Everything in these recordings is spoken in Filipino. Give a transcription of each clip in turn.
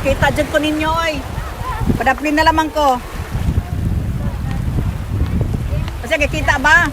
Kita dyan ko ninyo oy. Padaplin na lamang ko. Kasi kikita ba?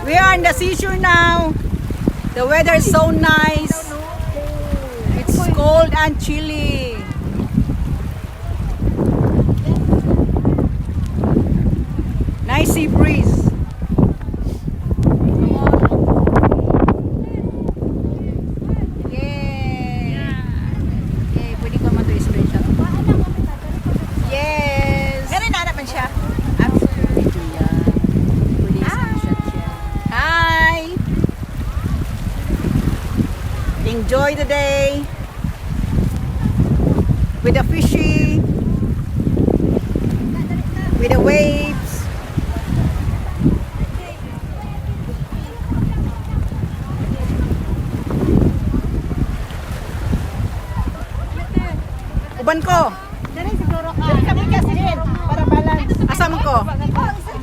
We are in the seashore now. The weather is so nice. It's cold and chilly. Nice sea breeze. Yay! Yay, pwede ko naman ito i-screenshot. Yes! Ganun na naman siya. Ito yan. Pwede i-screenshot siya. Hi! Enjoy the day with the fishy, with the waves. Uban ko. Dari siguro ka. Dari kami kasi para balance. Asam ko. Oh, isa